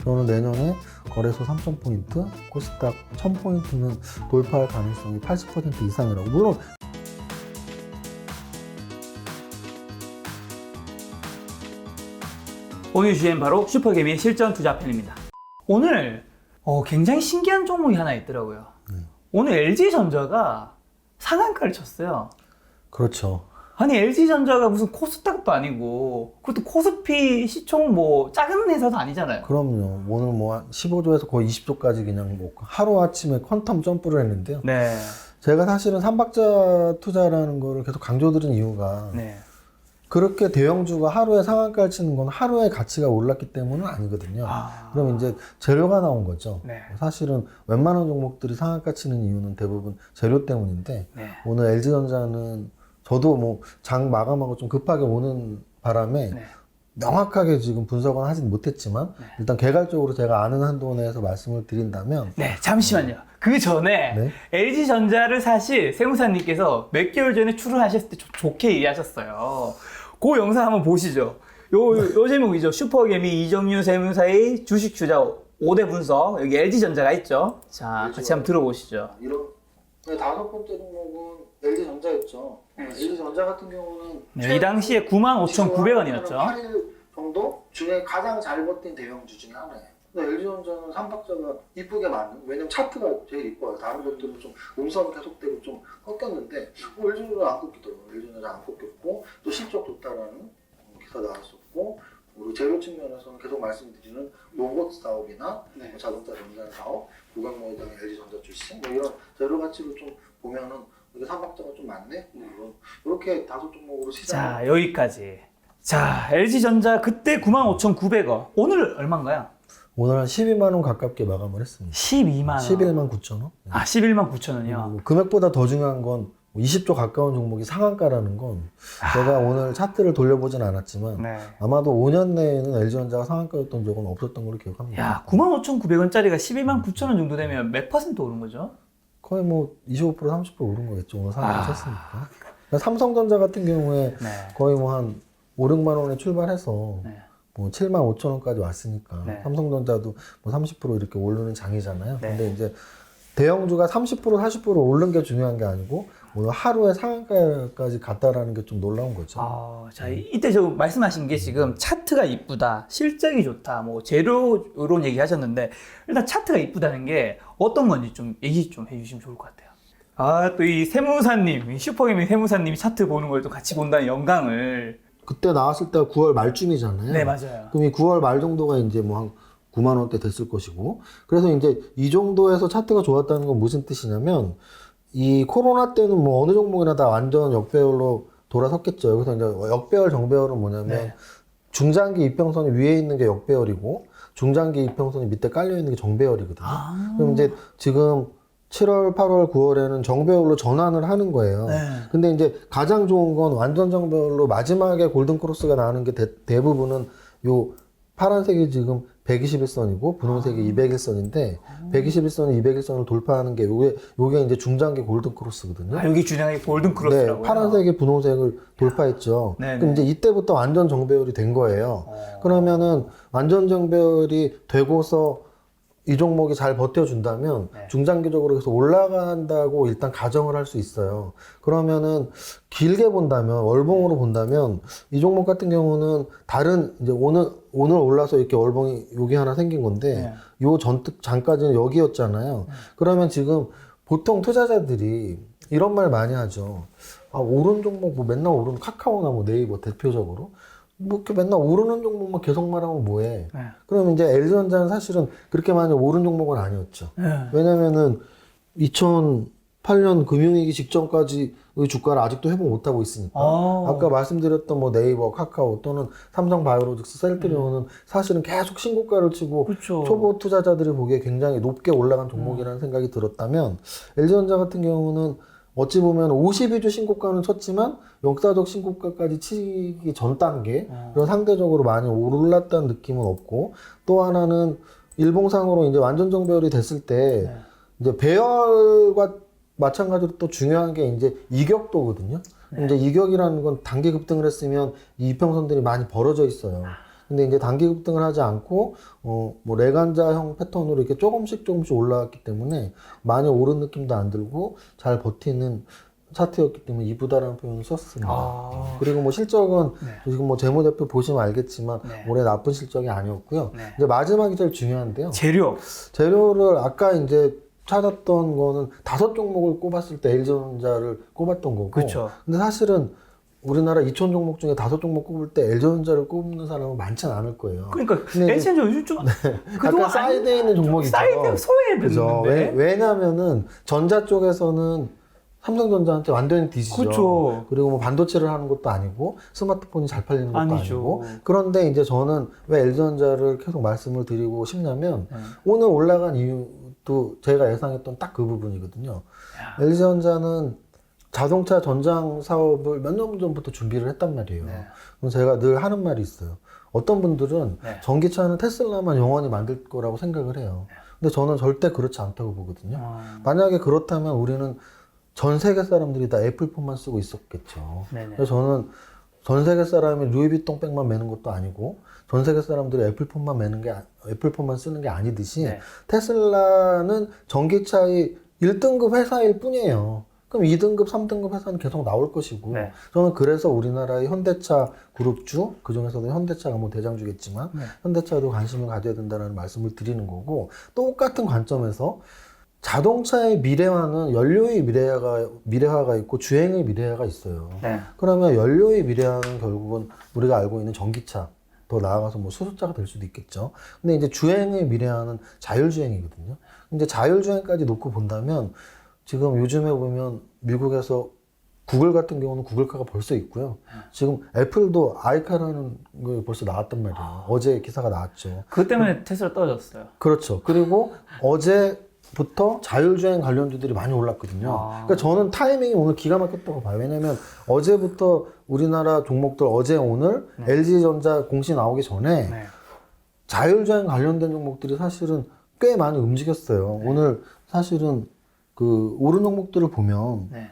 저는 내년에 거래소 3,000포인트, 코스닥 1,000포인트는 돌파할 가능성이 80% 이상이라고. 물론 오늘 주제는 바로 슈퍼개미의 실전 투자편입니다. 오늘 굉장히 신기한 종목이 하나 있더라고요. 오늘 LG전자가 상한가를 쳤어요. 그렇죠. 아니 LG전자가 무슨 코스닥도 아니고 그것도 코스피 시총 뭐 작은 회사도 아니잖아요. 그럼요. 오늘 뭐 한 15조에서 거의 20조까지 그냥 뭐 하루아침에 퀀텀 점프를 했는데요. 네. 제가 사실은 삼박자 투자라는 거를 계속 강조드린 이유가 네. 그렇게 대형주가 하루에 상한가를 치는 건 하루에 가치가 올랐기 때문은 아니거든요. 그럼 이제 재료가 나온 거죠. 네. 사실은 웬만한 종목들이 상한가 치는 이유는 대부분 재료 때문인데 네. 오늘 LG전자는 저도 뭐 장 마감하고 좀 급하게 오는 바람에 네. 명확하게 지금 분석은 하진 못했지만 네. 일단 개괄적으로 제가 아는 한도 내에서 말씀을 드린다면 네, 잠시만요. 그 전에 네. LG전자를 사실 세무사님께서 몇 개월 전에 출연하셨을 때 좋게 얘기하셨어요. 그 영상 한번 보시죠. 요 제목이죠. 슈퍼개미 이정유 세무사의 주식 투자 5대 분석. 여기 LG전자가 있죠. 자, 같이 한번 들어보시죠. 이런 다섯 번째 종목은 LG전자였죠. LG전자 같은 경우는 네, 이 당시에 95,900원이었죠. 8일 정도 중에 가장 잘 버틴 대형주 중에 하나예요. 근데 LG전자는 삼박자가 이쁘게 맞는, 왜냐면 차트가 제일 이뻐요. 다른 것들은 좀 음선 계속되고 좀 꺾였는데 LG전자 안 꺾이더라고요. LG전자 안 꺾였고 또 실적 좋다라는 기사 나왔었고, 그리고 재료 측면에서는 계속 말씀드리는 로봇 사업이나 뭐 자동차 생산 사업, 구강모의장 LG전자 출신 뭐 이런 재료 가치로 좀 보면은 이게 삼박자가 좀 많네. 이렇게 다섯 종목으로 시장. 자, 여기까지. 자, LG전자 그때 95,900원. 오늘 얼마인가요? 오늘 한 12만 원 가깝게 마감을 했습니다. 12만 원. 11만 9천 원. 아, 11만 9천 원이요. 금액보다 더 중요한 건 20조 가까운 종목이 상한가라는 건 제가 오늘 차트를 돌려보진 않았지만 네. 아마도 5년 내에는 LG전자가 상한가였던 적은 없었던 걸로 기억합니다. 야, 95,900원짜리가 12만 9천 원 정도 되면 몇 퍼센트 오른 거죠? 거의 뭐 25% 30% 오른 거겠죠. 오늘 상한가 쳤으니까. 그러니까 삼성전자 같은 경우에 네. 거의 뭐 한 5, 6만 원에 출발해서 네. 뭐 7만 5천 원까지 왔으니까 네. 삼성전자도 뭐 30% 이렇게 오르는 장이잖아요. 네. 근데 이제 대형주가 30% 40% 오른 게 중요한 게 아니고 오늘 하루에 상한가까지 갔다라는 게 좀 놀라운 거죠. 자, 이때 저 말씀하신 게 지금 차트가 이쁘다, 실적이 좋다, 뭐 재료 이런 얘기 하셨는데 일단 차트가 이쁘다는 게 어떤 건지 좀 얘기 좀 해주시면 좋을 것 같아요. 아, 또 이 세무사님, 이 슈퍼개미 세무사님이 차트 보는 걸 또 같이 본다는 영광을. 그때 나왔을 때가 9월 말쯤이잖아요. 네, 맞아요. 그럼 이 9월 말 정도가 이제 뭐 한 9만 원대 됐을 것이고, 그래서 이제 이 정도에서 차트가 좋았다는 건 무슨 뜻이냐면 이 코로나 때는 뭐 어느 종목이나 다 완전 역배열로 돌아섰겠죠. 여기서 이제 역배열 정배열은 뭐냐면 네. 중장기 이평선이 위에 있는 게 역배열이고 중장기 이평선이 밑에 깔려 있는 게 정배열이거든요. 그럼 이제 지금 7월, 8월, 9월에는 정배열로 전환을 하는 거예요. 네. 근데 이제 가장 좋은 건 완전 정배열로 마지막에 골든 크로스가 나는 게 대부분은 요 파란색이 지금 121선이고 분홍색이 201선인데 121선이 201선을 돌파하는 게 요게 이제 중장기 골든 크로스거든요. 아, 여기 준영이 골든 크로스라고요? 네, 파란색이 분홍색을 돌파했죠. 네네. 그럼 이제 이때부터 완전 정배열이 된 거예요. 그러면은 완전 정배열이 되고서 이 종목이 잘 버텨준다면 네. 중장기적으로 계속 올라간다고 일단 가정을 할 수 있어요. 그러면은 길게 본다면 월봉으로 본다면 이 종목 같은 경우는 다른 이제 오늘 올라서 이렇게 월봉이 여기 하나 생긴 건데 요 전까지는 여기였잖아요. 그러면 지금 보통 투자자들이 이런 말 많이 하죠. 아, 오른 종목 뭐 맨날 오르는 카카오나 뭐 네이버 대표적으로 뭐 이렇게 맨날 오르는 종목만 계속 말하면 뭐해. 네. 그러면 이제 LG전자는 사실은 그렇게 많이 오른 종목은 아니었죠. 왜냐면은 2008년 금융위기 직전까지의 주가를 아직도 회복 못하고 있으니까. 아까 말씀드렸던 뭐 네이버, 카카오 또는 삼성바이오로직스, 셀트리온은 사실은 계속 신고가를 치고 그쵸. 초보 투자자들이 보기에 굉장히 높게 올라간 종목이라는 생각이 들었다면 LG전자 같은 경우는 어찌 보면 52주 신고가는 쳤지만 역사적 신고가까지 치기 전 단계 그런 상대적으로 많이 올랐다는 느낌은 없고, 또 하나는 일봉상으로 이제 완전 정배열이 됐을 때 이제 배열과 마찬가지로 또 중요한 게 이제 이격도거든요. 이제 이격이라는 건 단기 급등을 했으면 이 이평선들이 많이 벌어져 있어요. 근데 이제 단기 급등을 하지 않고 뭐 레간자형 패턴으로 이렇게 조금씩 올라왔기 때문에 많이 오른 느낌도 안 들고 잘 버티는 차트였기 때문에 이쁘다라는 표현을 썼습니다. 그리고 뭐 실적은 네. 지금 뭐 재무제표 보시면 알겠지만 네. 올해 나쁜 실적이 아니었고요. 네. 이제 마지막이 제일 중요한데요. 재료를 아까 이제 찾았던 거는 5종목을 꼽았을 때 LG전자를 꼽았던 거고. 그렇죠. 근데 사실은 우리나라 2천 종목 중에 5종목 꼽을 때 LG전자를 꼽는 사람은 많지는 않을 거예요. 그러니까 근데 LG전자 요즘 좀 약간 사이드에 있는 종목이죠. 사이드 소외됐는데. 왜냐면은 전자 쪽에서는 삼성전자한테 완전히 뒤지죠. 그렇죠. 그리고 뭐 반도체를 하는 것도 아니고 스마트폰이 잘 팔리는 것도 아니죠. 아니고. 그런데 이제 저는 왜 LG전자를 계속 말씀을 드리고 싶냐면 네. 오늘 올라간 이유도 제가 예상했던 딱 그 부분이거든요. 야. LG전자는 자동차 전장 사업을 몇 년 전부터 준비를 했단 말이에요. 네. 그럼 제가 늘 하는 말이 있어요. 어떤 분들은 네. 전기차는 테슬라만 영원히 만들 거라고 생각을 해요. 근데 저는 절대 그렇지 않다고 보거든요. 만약에 그렇다면 우리는 전 세계 사람들이 다 애플폰만 쓰고 있었겠죠. 네네. 그래서 저는 전 세계 사람이 루이비통 백만 매는 것도 아니고 전 세계 사람들이 애플폰만 쓰는 게 아니듯이 네. 테슬라는 전기차의 1등급 회사일 뿐이에요. 그럼 2등급, 3등급 회사는 계속 나올 것이고 네. 저는 그래서 우리나라의 현대차 그룹주, 그중에서도 현대차가 뭐 대장주겠지만 네. 현대차도 관심을 가져야 된다는 말씀을 드리는 거고 똑같은 관점에서 자동차의 미래화는 연료의 미래화가 있고 주행의 미래화가 있어요. 네. 그러면 연료의 미래화는 결국은 우리가 알고 있는 전기차, 더 나아가서 뭐 수소차가 될 수도 있겠죠. 근데 이제 주행의 미래화는 자율주행이거든요. 이제 자율주행까지 놓고 본다면 지금 요즘에 보면 미국에서 구글 같은 경우는 구글카가 벌써 있고요. 지금 애플도 아이카라는 게 벌써 나왔단 말이에요. 어제 기사가 나왔죠. 그것 때문에 테슬라 떨어졌어요. 그렇죠. 그리고 어제부터 자율주행 관련주들이 많이 올랐거든요. 그러니까 저는 타이밍이 오늘 기가 막혔다고 봐요. 왜냐면 어제부터 우리나라 종목들 어제 오늘 LG전자 공시 나오기 전에 네. 자율주행 관련된 종목들이 사실은 꽤 많이 움직였어요. 오늘 사실은 그 오른 종목들을 보면 네.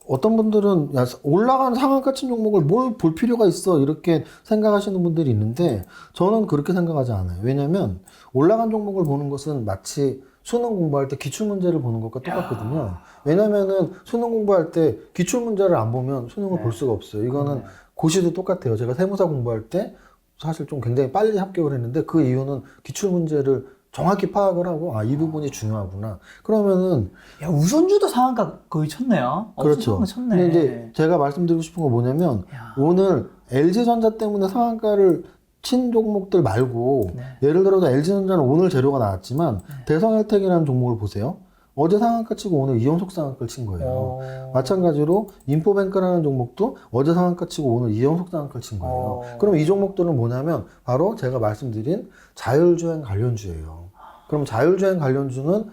어떤 분들은 야, 올라가는 상한가 친 종목을 뭘 볼 필요가 있어 이렇게 생각하시는 분들이 있는데 저는 그렇게 생각하지 않아요. 왜냐면 올라간 종목을 보는 것은 마치 수능 공부할 때 기출문제를 보는 것과 똑같거든요. 왜냐면은 수능 공부할 때 기출문제를 안 보면 수능을 볼 수가 없어요. 이거는 고시도 똑같아요. 제가 세무사 공부할 때 사실 좀 굉장히 빨리 합격을 했는데 그 이유는 기출문제를 정확히 파악을 하고 이 부분이 중요하구나. 그러면은 야, 우선주도 상한가 거의 쳤네요. 그렇죠. 쳤네. 근데 이제 제가 말씀드리고 싶은 건 뭐냐면 야. 오늘 LG전자 때문에 상한가를 친 종목들 말고 예를 들어서 LG전자는 오늘 재료가 나왔지만 대성헬텍이라는 종목을 보세요. 어제 상한가 치고 오늘 이연속 상한가를 친 거예요. 마찬가지로 인포뱅크라는 종목도 어제 상한가 치고 오늘 이연속 상한가를 친 거예요. 그럼 이 종목들은 뭐냐면 바로 제가 말씀드린 자율주행 관련주예요. 그럼 자율주행 관련주는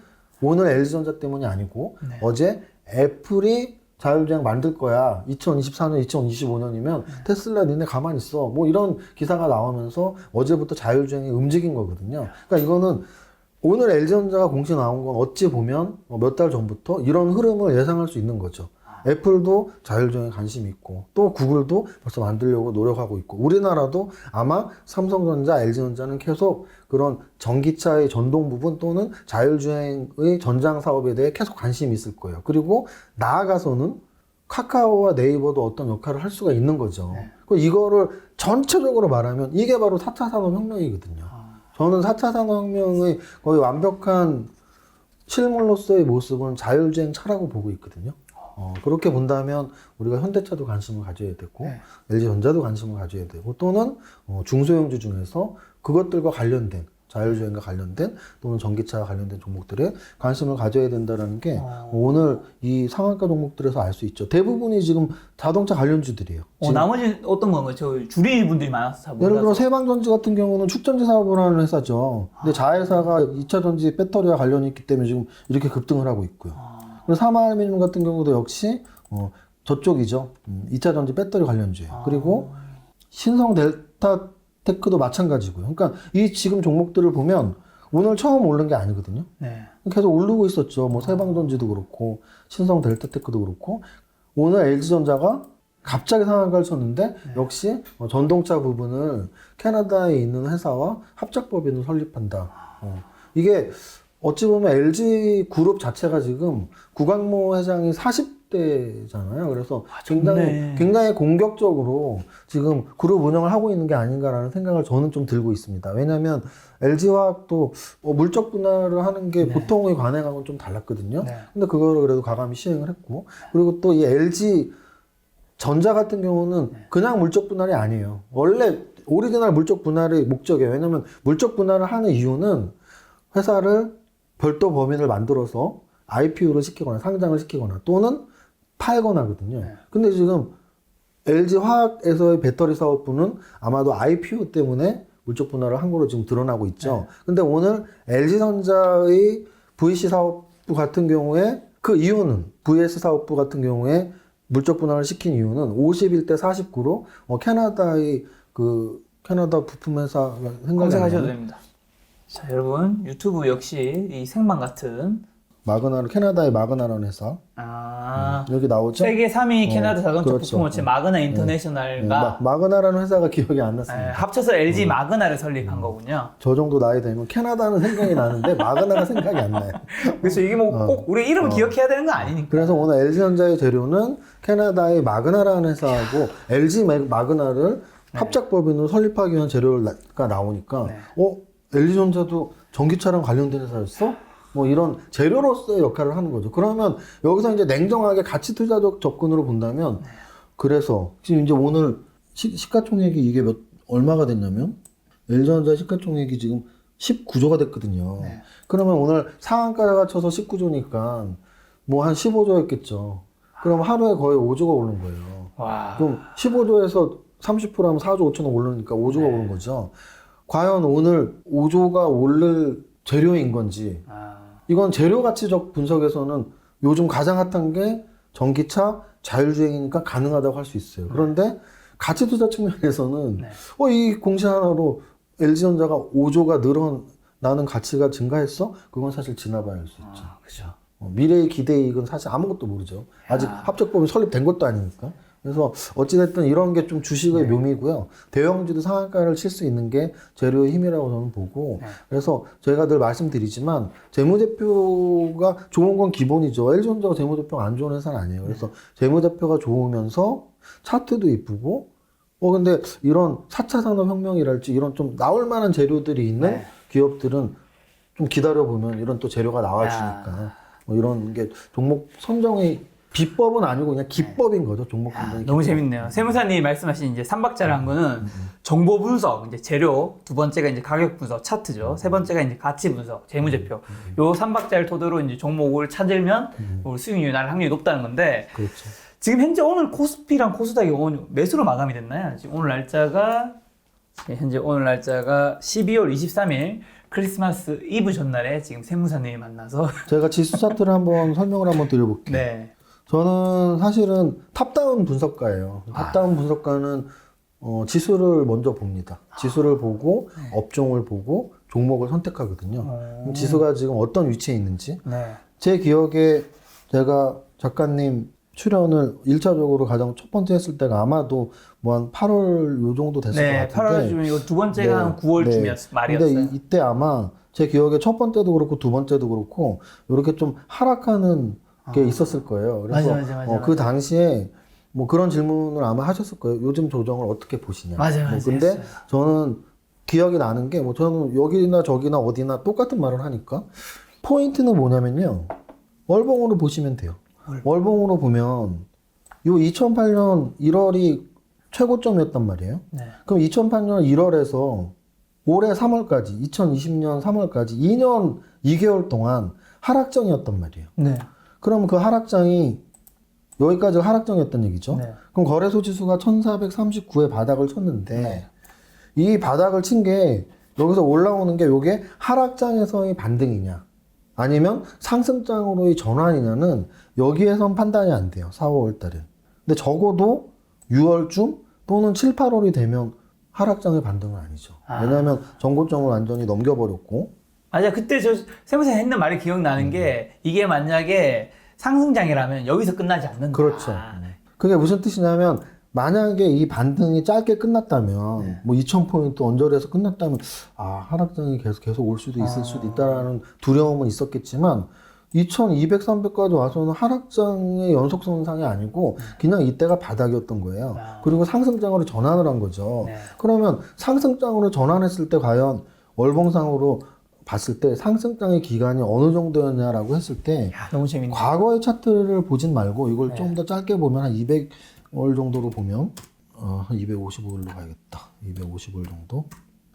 오늘 LG전자 때문이 아니고 어제 애플이 자율주행 만들 거야. 2024년, 2025년이면 테슬라 니네 가만히 있어. 뭐 이런 기사가 나오면서 어제부터 자율주행이 움직인 거거든요. 그러니까 이거는 오늘 LG전자가 공시 나온 건 어찌 보면 몇 달 전부터 이런 흐름을 예상할 수 있는 거죠. 애플도 자율주행에 관심이 있고 또 구글도 벌써 만들려고 노력하고 있고 우리나라도 아마 삼성전자, LG전자는 계속 그런 전기차의 전동 부분 또는 자율주행의 전장 사업에 대해 계속 관심이 있을 거예요. 그리고 나아가서는 카카오와 네이버도 어떤 역할을 할 수가 있는 거죠. 이거를 전체적으로 말하면 이게 바로 4차 산업혁명이거든요. 저는 4차 산업혁명의 거의 완벽한 실물로서의 모습은 자율주행 차라고 보고 있거든요. 그렇게 본다면 우리가 현대차도 관심을 가져야 되고 LG전자도 관심을 가져야 되고 또는 중소형주 중에서 그것들과 관련된 자율주행과 관련된 또는 전기차와 관련된 종목들에 관심을 가져야 된다는 게 오늘 이 상한가 종목들에서 알 수 있죠. 대부분이 지금 자동차 관련주들이에요. 나머지 어떤 건가요? 저 주리 분들이 많아서 잘 몰라서. 예를 들어 세방전지 같은 경우는 축전지 사업을 하는 회사죠. 근데 자회사가 2차 전지 배터리와 관련이 있기 때문에 지금 이렇게 급등을 하고 있고요. 그리고 사마알루미늄 같은 경우도 역시 저쪽이죠. 2차 전지 배터리 관련주예요. 그리고 신성 델타 테크도 마찬가지고요. 그러니까 이 지금 종목들을 보면 오늘 처음 오른 게 아니거든요. 계속 오르고 있었죠. 뭐 세방전지도 그렇고 신성 델타 테크도 그렇고 오늘 LG전자가 갑자기 상한가를 쳤는데 역시 전동차 부분을 캐나다에 있는 회사와 합작법인을 설립한다. 이게 어찌 보면 LG 그룹 자체가 지금 구광모 회장이 40대잖아요. 그래서 굉장히 공격적으로 지금 그룹 운영을 하고 있는 게 아닌가라는 생각을 저는 좀 들고 있습니다. 왜냐하면 LG화학도 물적 분할을 하는 게 보통의 관행하고는 좀 달랐거든요. 근데 그거를 그래도 과감히 시행을 했고, 그리고 또 이 LG 전자 같은 경우는 그냥 물적 분할이 아니에요. 원래 오리지널 물적 분할의 목적이에요. 왜냐하면 물적 분할을 하는 이유는 회사를 별도 법인을 만들어서 IPO를 시키거나 상장을 시키거나 또는 팔거나 하거든요. 근데 지금 LG 화학에서의 배터리 사업부는 아마도 IPO 때문에 물적 분할을 한 거로 지금 드러나고 있죠. 근데 오늘 LG전자의 VC 사업부 같은 경우에 그 이유는 VS 사업부 같은 경우에 물적 분할을 시킨 이유는 51대 49로 캐나다의 그 캐나다 부품 회사가 검색하셔도 됩니다. 자, 여러분 유튜브 역시 이 생방 같은 마그나르 캐나다의 마그나라는 회사 여기 나오죠? 세계 3위 캐나다 자동차 그렇죠. 부품업체 마그나 인터내셔널과 마그나라는 회사가 기억이 안 났습니다. 합쳐서 LG 마그나를 설립한 거군요. 저 정도 나이 되면 캐나다는 생각이 나는데 마그나가 생각이 안 나요. 그래서 이게 뭐 꼭 우리 이름을 기억해야 되는 거 아니니까. 그래서 오늘 LG전자의 재료는 캐나다의 마그나라는 회사하고 LG 마그나를 합작법인으로 설립하기 위한 재료가 나오니까 LG전자도 전기차랑 관련된 회사였어? 뭐 이런 재료로서의 역할을 하는 거죠. 그러면 여기서 이제 냉정하게 가치 투자적 접근으로 본다면 그래서 지금 이제 오늘 시가총액이 이게 얼마가 됐냐면 LG전자 시가총액이 지금 19조가 됐거든요. 그러면 오늘 상한가가 쳐서 19조니까 뭐 한 15조였겠죠. 그럼 하루에 거의 5조가 오른 거예요. 와. 그럼 15조에서 30%하면 4조 5천억 오르니까 5조가 오른 거죠. 과연 오늘 5조가 오를 재료인 건지 이건 재료 가치적 분석에서는 요즘 가장 핫한 게 전기차 자율주행이니까 가능하다고 할 수 있어요. 그런데 가치 투자 측면에서는 이 공시 하나로 LG전자가 5조가 늘어나는 가치가 증가했어? 그건 사실 지나봐야 할 수 있죠. 그렇죠. 미래의 기대이익은 사실 아무것도 모르죠. 아직 합작법이 설립된 것도 아니니까. 그래서 어찌됐든 이런 게 좀 주식의 묘미고요. 대형주도 상한가를 칠 수 있는 게 재료의 힘이라고 저는 보고 그래서 저희가 늘 말씀드리지만 재무제표가 좋은 건 기본이죠. LG전자가 재무제표가 안 좋은 회사는 아니에요. 그래서 재무제표가 좋으면서 차트도 이쁘고 근데 이런 4차 산업혁명이랄지 이런 좀 나올 만한 재료들이 있는 기업들은 좀 기다려보면 이런 또 재료가 나와주니까 뭐 이런 게 종목 선정의 비법은 아니고 그냥 기법인 거죠. 종목 선정이. 너무 재밌네요. 세무사님이 말씀하신 이제 3박자를 한 거는 정보 분석, 이제 재료, 두 번째가 이제 가격 분석, 차트죠. 세 번째가 이제 가치 분석, 재무제표. 요 3박자를 토대로 이제 종목을 찾으면 우리 수익률이 날 확률이 높다는 건데. 그렇죠. 지금 현재 오늘 코스피랑 코스닥이 오늘 매수로 마감이 됐나요? 지금 오늘 날짜가 현재 오늘 날짜가 12월 23일 크리스마스 이브 전날에 지금 세무사님이 만나서 제가 지수 차트를 한번 설명을 한번 드려볼게요. 네. 저는 사실은 탑다운 분석가예요. 탑다운 분석가는 지수를 먼저 봅니다. 지수를 보고 업종을 보고 종목을 선택하거든요. 그럼 지수가 지금 어떤 위치에 있는지. 제 기억에 제가 작가님 출연을 1차적으로 가장 첫 번째 했을 때가 아마도 뭐 한 8월 요 정도 됐을 것 같은데 8월쯤 이거 두 번째가 한 9월쯤이었어요. 말이었어요. 근데 이때 아마 제 기억에 첫 번째도 그렇고 두 번째도 그렇고 이렇게 좀 하락하는 게 있었을 거예요. 그래서 맞아. 그 당시에 뭐 그런 질문을 아마 하셨을 거예요. 요즘 조정을 어떻게 보시냐. 맞아요. 근데 했어요. 저는 기억이 나는 게 뭐 저는 여기나 저기나 어디나 똑같은 말을 하니까 포인트는 뭐냐면요. 월봉으로 보시면 돼요. 월봉으로 보면 요 2008년 1월이 최고점이었단 말이에요. 그럼 2008년 1월에서 올해 3월까지 2020년 3월까지 2년 2개월 동안 하락장이었단 말이에요. 그럼 그 하락장이 여기까지 하락장이었단 얘기죠. 그럼 거래소 지수가 1439에 바닥을 쳤는데 이 바닥을 친 게 여기서 올라오는 게 요게 하락장에서의 반등이냐 아니면 상승장으로의 전환이냐는 여기에선 판단이 안 돼요. 4, 5월 달에. 근데 적어도 6월쯤 또는 7, 8월이 되면 하락장의 반등은 아니죠. 왜냐하면 전고점을 완전히 넘겨버렸고. 맞아. 그때 저 세무사 했는 말이 기억나는 게 이게 만약에 상승장이라면 여기서 끝나지 않는다. 그렇죠. 그게 무슨 뜻이냐면 만약에 이 반등이 짧게 끝났다면 네. 뭐 2,000포인트 언저리에서 끝났다면 하락장이 계속 올 수도 있을 수도 있다라는 두려움은 있었겠지만 2,200, 300까지 와서는 하락장의 연속 손상이 아니고 그냥 이때가 바닥이었던 거예요. 그리고 상승장으로 전환을 한 거죠. 네. 그러면 상승장으로 전환했을 때 과연 월봉상으로 봤을 때 상승장의 기간이 어느 정도였냐라고 했을 때 야, 너무 재밌네. 과거의 차트를 보진 말고 이걸 네. 좀 더 짧게 보면 한 200월 정도로 보면 한 255일로 가야겠다. 255일 정도.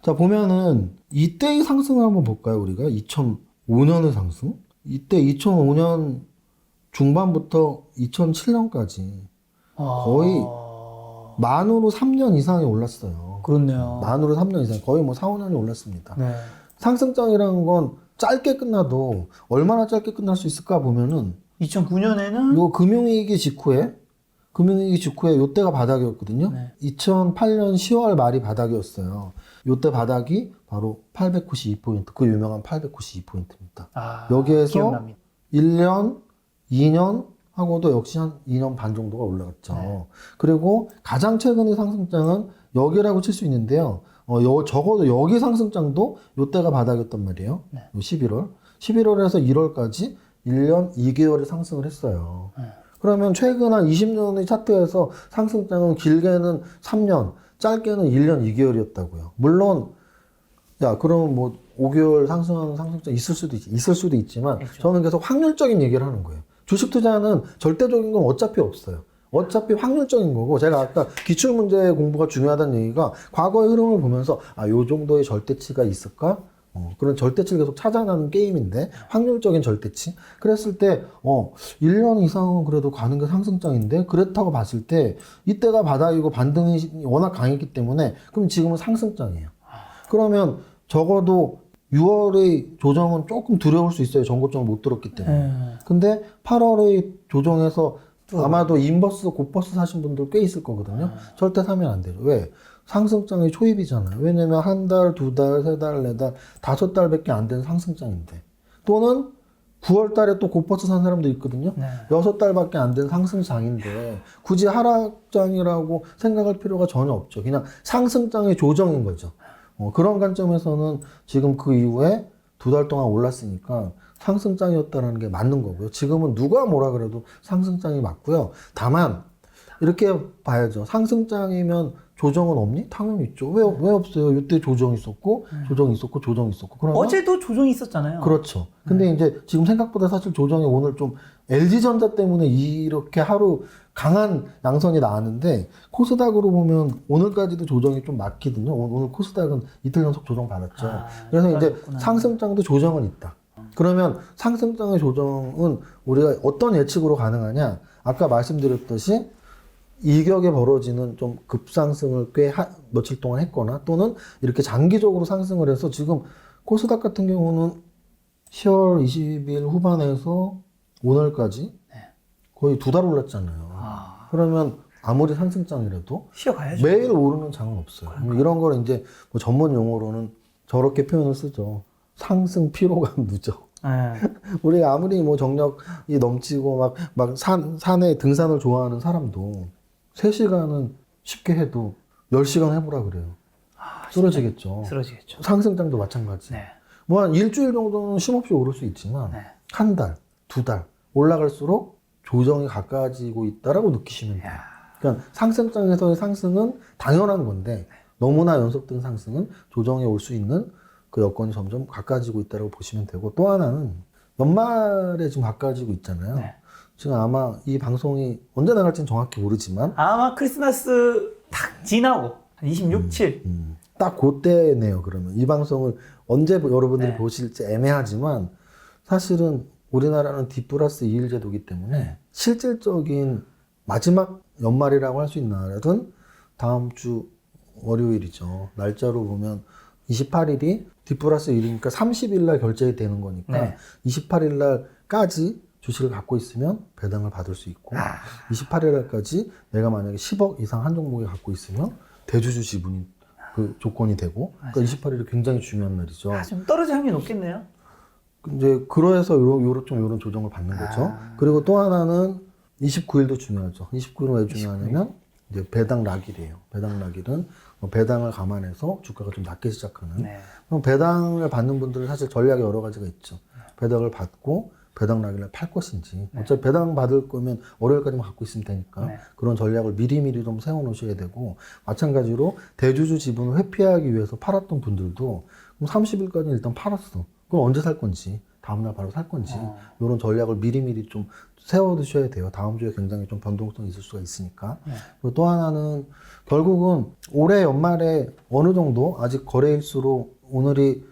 자, 보면은 이때의 상승을 한번 볼까요? 우리가 2005년의 상승. 이때 2005년 중반부터 2007년까지 거의 만으로 3년 이상이 올랐어요. 그렇네요. 만으로 3년 이상, 거의 뭐 4, 5년이 올랐습니다. 네. 상승장이라는 건 짧게 끝나도 얼마나 짧게 끝날 수 있을까 보면은 2009년에는 요 금융위기 직후에 요때가 바닥이었거든요. 네. 2008년 10월 말이 바닥이었어요. 요때 바닥이 바로 892포인트, 그 유명한 892포인트입니다. 여기에서 기억납니다. 1년, 2년 하고도 역시 한 2년 반 정도가 올라갔죠. 네. 그리고 가장 최근의 상승장은 여기라고 칠 수 있는데요. 적어도 여기 상승장도 요때가 바닥이었단 말이에요. 네. 요 11월. 11월에서 1월까지 1년 2개월을 상승을 했어요. 네. 그러면 최근 한 20년의 차트에서 상승장은 길게는 3년, 짧게는 1년 2개월이었다고요. 물론, 그럼 뭐 5개월 상승하는 상승장 있을 수도 있지만 그렇죠. 저는 계속 확률적인 얘기를 하는 거예요. 주식 투자는 절대적인 건 어차피 없어요. 어차피 확률적인 거고, 제가 아까 기출문제 공부가 중요하다는 얘기가 과거의 흐름을 보면서 요 정도의 절대치가 있을까? 그런 절대치를 계속 찾아가는 게임인데, 확률적인 절대치. 그랬을 때 1년 이상은 그래도 가는 게 상승장인데, 그렇다고 봤을 때 이때가 바닥이고 반등이 워낙 강했기 때문에 그럼 지금은 상승장이에요. 그러면 적어도 6월의 조정은 조금 두려울 수 있어요. 전고점을 못 들었기 때문에. 근데 8월의 조정에서 아마도 인버스, 곧버스 사신 분들 꽤 있을 거거든요. 절대 사면 안 돼요. 왜? 상승장이 초입이잖아요. 왜냐면 한 달, 두 달, 세 달, 네 달, 5달밖에 안 된 상승장인데. 또는 9월 달에 또 곧버스 산 사람도 있거든요. 네. 6달밖에 안 된 상승장인데 굳이 하락장이라고 생각할 필요가 전혀 없죠. 그냥 상승장의 조정인 거죠. 그런 관점에서는 지금 그 이후에 2달 동안 올랐으니까 상승장이었다는 게 맞는 거고요. 지금은 누가 뭐라 그래도 상승장이 맞고요. 다만 이렇게 봐야죠. 상승장이면 조정은 없니? 당연히 있죠. 왜 없어요? 이때 조정이 있었고, 조정이 있었고, 조정이 있었고. 그러면 어제도 조정이 있었잖아요. 그렇죠. 근데 이제 지금 생각보다 사실 조정이 오늘 좀 LG전자 때문에 이렇게 하루 강한 양선이 나왔는데 코스닥으로 보면 오늘까지도 조정이 좀 맞거든요. 오늘 코스닥은 이틀 연속 조정 받았죠. 그래서 이제 그렇구나. 상승장도 조정은 있다. 그러면 상승장의 조정은 우리가 어떤 예측으로 가능하냐? 아까 말씀드렸듯이 일격에 벌어지는 좀 급상승을 꽤 며칠 동안 했거나 또는 이렇게 장기적으로 상승을 해서 지금 코스닥 같은 경우는 10월 20일 후반에서 오늘까지 거의 2달 올랐잖아요. 그러면 아무리 상승장이라도 쉬어가야죠. 매일 오르는 장은 없어요. 이런 걸 이제 뭐 전문 용어로는 저렇게 표현을 쓰죠. 상승 피로감 누적. 우리가 아무리 뭐 정력이 넘치고 막 산에 등산을 좋아하는 사람도 3시간은 쉽게 해도 10시간 해보라 그래요. 쓰러지겠죠. 쓰러지겠죠. 상승장도 마찬가지. 네. 뭐 한 일주일 정도는 쉼없이 오를 수 있지만 네. 한 달, 2달 올라갈수록 조정이 가까워지고 있다라고 느끼시면 돼요. 그러니까 상승장에서의 상승은 당연한 건데 너무나 연속된 상승은 조정에 올 수 있는 그 여건이 점점 가까워지고 있다고 보시면 되고, 또 하나는 연말에 지금 가까워지고 있잖아요. 네. 지금 아마 이 방송이 언제 나갈지는 정확히 모르지만 아마 크리스마스 딱 지나고 한 26, 7. 딱 그때네요. 그러면 이 방송을 언제 여러분들이 네. 보실지 애매하지만 사실은 우리나라는 D+2일 제도이기 때문에 실질적인 마지막 연말이라고 할 수 있는 날은 다음 주 월요일이죠. 날짜로 보면 28일이 D+1이니까 30일 날 결제되는 거니까 네. 28일 날까지 주식을 갖고 있으면 배당을 받을 수 있고 28일 날까지 내가 만약에 10억 이상 한 종목에 갖고 있으면 대주주 지분이 그 조건이 되고, 그러니까 28일이 굉장히 중요한 날이죠. 좀 떨어질 확률이 높겠네요. 이제 그래서 요런 조정을 받는 거죠. 그리고 또 하나는 29일도 중요하죠. 29일은 왜 중요하냐면 이제 배당 락일이에요. 배당 락일은 배당을 감안해서 주가가 좀 낮게 시작하는. 네. 그럼 배당을 받는 분들은 사실 전략이 여러 가지가 있죠. 배당을 받고 배당 락일날 팔 것인지. 어차피 배당 받을 거면 월요일까지만 갖고 있으면 되니까 네. 그런 전략을 미리미리 좀 세워놓으셔야 되고, 마찬가지로 대주주 지분을 회피하기 위해서 팔았던 분들도 그럼 30일까지 일단 팔았어. 그럼 언제 살 건지, 다음날 바로 살 건지, 이런 전략을 미리미리 좀 세워두셔야 돼요. 다음 주에 굉장히 좀 변동성이 있을 수가 있으니까. 그리고 또 하나는 결국은 올해 연말에 어느 정도 아직 거래일수로 오늘이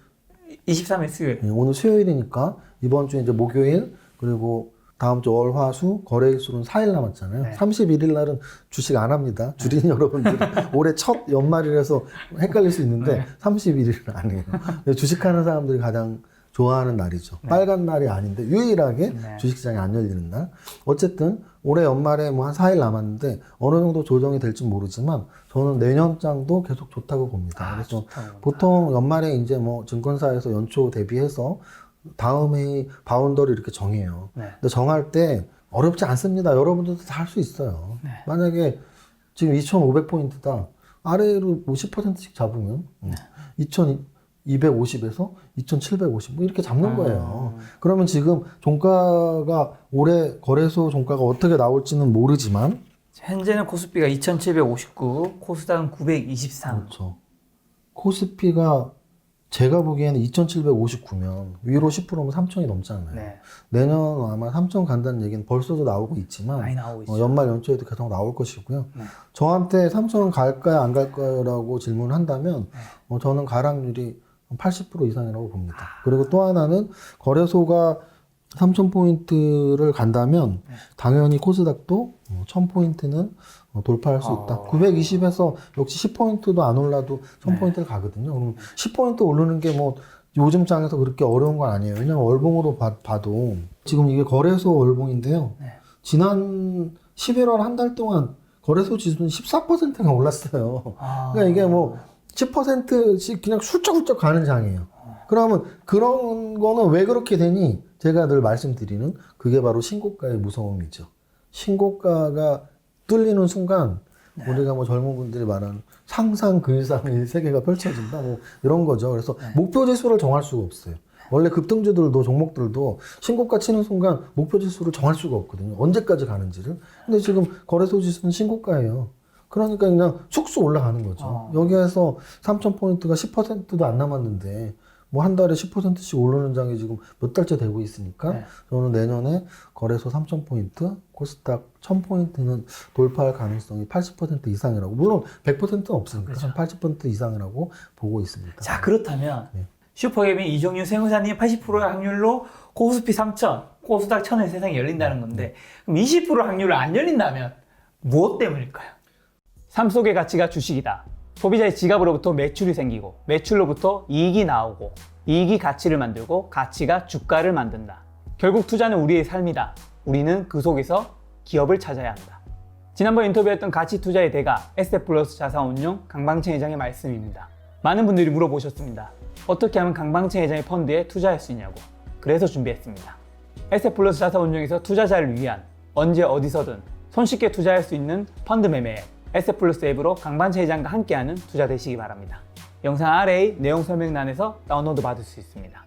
23일 수요일. 오늘 수요일이니까 이번 주 이제 목요일 그리고 다음 주 월, 화, 수 거래일수는 4일 남았잖아요. 네. 31일 날은 주식 안 합니다. 주린 여러분들 올해 첫 연말이라서 헷갈릴 수 있는데 31일은 안 해요. 주식하는 사람들이 가장 좋아하는 날이죠. 빨간 날이 아닌데 유일하게 주식시장이 안 열리는 날. 어쨌든 올해 연말에 뭐 한 4일 남았는데 어느 정도 조정이 될지 모르지만 저는 내년장도 계속 좋다고 봅니다. 그래서 보통 연말에 이제 뭐 증권사에서 연초 대비해서 다음 해 바운더를 이렇게 정해요. 근데 정할 때 어렵지 않습니다. 여러분들도 다 할 수 있어요. 만약에 지금 2,500포인트다. 아래로 뭐 10%씩 잡으면 2,250에서 2,750 뭐 이렇게 잡는 거예요. 그러면 지금 종가가 올해 거래소 종가가 어떻게 나올지는 모르지만 현재는 코스피가 2,759, 코스닥은 923. 그렇죠. 코스피가 제가 보기에는 2,759면 위로 10%면 3,000이 넘잖아요. 네. 내년 아마 3,000 간다는 얘기는 벌써도 나오고 있지만 많이 나오고 있죠. 연말 연초에도 계속 나올 것이고요. 저한테 3,000원 갈까요 안 갈까요라고 질문을 한다면 저는 가락률이 80% 이상이라고 봅니다. 그리고 또 하나는 거래소가 3,000포인트를 간다면 당연히 코스닥도 1,000포인트는 돌파할 수 있다. 920에서 역시 10포인트도 안 올라도 1,000포인트를 가거든요. 그럼 10포인트 오르는 게 뭐 요즘 장에서 그렇게 어려운 건 아니에요. 왜냐면 월봉으로 봐도 지금 이게 거래소 월봉인데요. 지난 11월 한 달 동안 거래소 지수는 14%가 올랐어요. 그러니까 이게 뭐 10%씩 그냥 훌쩍훌쩍 가는 장이에요. 그러면 그런 거는 왜 그렇게 되니? 제가 늘 말씀드리는 그게 바로 신고가의 무서움이죠. 신고가가 뚫리는 순간 우리가 뭐 젊은 분들이 말하는 상상 그 이상의 세계가 펼쳐진다 뭐 이런 거죠. 그래서 목표 지수를 정할 수가 없어요. 원래 급등주들도 종목들도 신고가 치는 순간 목표 지수를 정할 수가 없거든요. 언제까지 가는지를. 근데 지금 거래소 지수는 신고가예요. 그러니까 그냥 쑥쑥 올라가는 거죠. 여기에서 3,000포인트가 10%도 안 남았는데 뭐 한 달에 10%씩 오르는 장이 지금 몇 달째 되고 있으니까 저는 내년에 거래소 3,000포인트, 코스닥 1,000포인트는 돌파할 가능성이 80% 이상이라고. 물론 100%는 없으니까 그렇죠. 80% 이상이라고 보고 있습니다. 자, 그렇다면 슈퍼개미 이종윤 세무사님 80%의 확률로 코스피 3,000, 코스닥 1,000의 세상이 열린다는 건데 그럼 20% 확률로 안 열린다면 무엇 때문일까요? 삶 속의 가치가 주식이다. 소비자의 지갑으로부터 매출이 생기고 매출로부터 이익이 나오고 이익이 가치를 만들고 가치가 주가를 만든다. 결국 투자는 우리의 삶이다. 우리는 그 속에서 기업을 찾아야 한다. 지난번 인터뷰했던 가치 투자의 대가 에셋플러스 자산운용 강방채 회장의 말씀입니다. 많은 분들이 물어보셨습니다. 어떻게 하면 강방채 회장의 펀드에 투자할 수 있냐고. 그래서 준비했습니다. 에셋플러스 자산운용에서 투자자를 위한 언제 어디서든 손쉽게 투자할 수 있는 펀드 매매 앱 에셋플러스 앱으로 강방채 회장과 함께하는 투자 되시기 바랍니다. 영상 아래의 내용 설명란에서 다운로드 받을 수 있습니다.